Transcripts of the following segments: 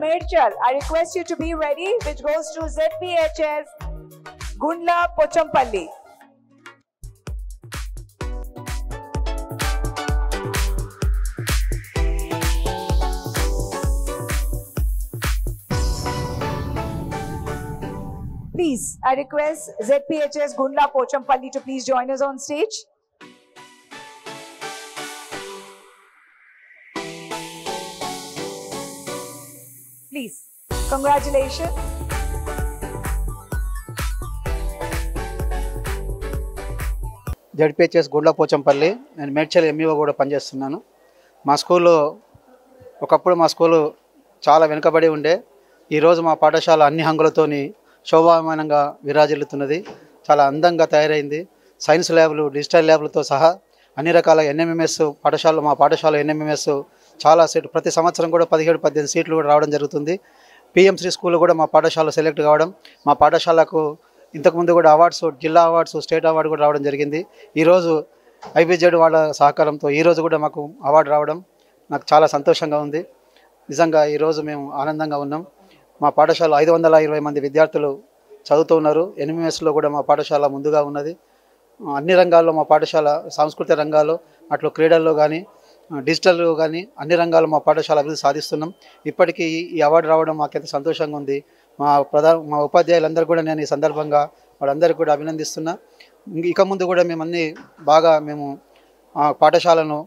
Medchal. I request you to be ready, which goes to ZPHS Gundla Pochampalli. Please, I request ZPHS Gundla Pochampalli to please join us on stage. Please, congratulations. ZPHS Gundla Pochampally. నేను Medchal MEO కూడా పనిచేస్తున్నాను. మా స్కూల్లో ఒకప్పుడు మా school చాలా వెనుకబడి ఉండే. ఈరోజు మా పాఠశాల అన్ని హంగులతోని శోభామానంగా విరాజిల్లుతున్నది. చాలా అందంగా తయారైంది. సైన్స్ ల్యాబ్లు, డిజిటల్ ల్యాబ్లతో సహా అన్ని రకాల ఎన్ఎంఎంఎస్ పాఠశాల, మా పాఠశాల ఎన్ఎంఎంఎస్ చాలా సీట్లు, ప్రతి సంవత్సరం కూడా 17-18 సీట్లు కూడా రావడం జరుగుతుంది. పిఎంశ్రీ స్కూల్ కూడా మా పాఠశాల సెలెక్ట్ కావడం, మా పాఠశాలకు ఇంతకుముందు కూడా అవార్డ్స్, జిల్లా అవార్డ్స్, స్టేట్ అవార్డు కూడా రావడం జరిగింది. ఈరోజు ఐబీజెడ్ వాళ్ళ సహకారంతో ఈరోజు కూడా మాకు అవార్డు రావడం నాకు చాలా సంతోషంగా ఉంది. నిజంగా ఈరోజు మేము ఆనందంగా ఉన్నాం. మా పాఠశాల 520 మంది విద్యార్థులు చదువుతూ ఉన్నారు. ఎన్ఎంఎస్లో కూడా మా పాఠశాల ముందుగా ఉన్నది. అన్ని రంగాల్లో మా పాఠశాల, సాంస్కృతిక రంగాల్లో, అట్లు క్రీడల్లో కానీ, డిజిటల్ కానీ అన్ని రంగాల్లో మా పాఠశాల అభివృద్ధి సాధిస్తున్నాం. ఇప్పటికీ ఈ అవార్డు రావడం మాకెంత సంతోషంగా ఉంది. మా ఉపాధ్యాయులందరూ కూడా నేను ఈ సందర్భంగా వాళ్ళందరికీ కూడా అభినందిస్తున్నా. ఇక ముందు కూడా మేము పాఠశాలను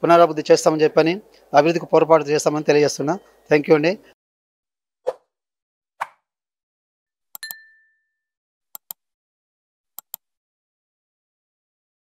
పునరాభివృద్ధి చేస్తామని చెప్పని, అభివృద్ధికి పొరపాటు చేస్తామని తెలియజేస్తున్నా. థ్యాంక్ యూ అండి.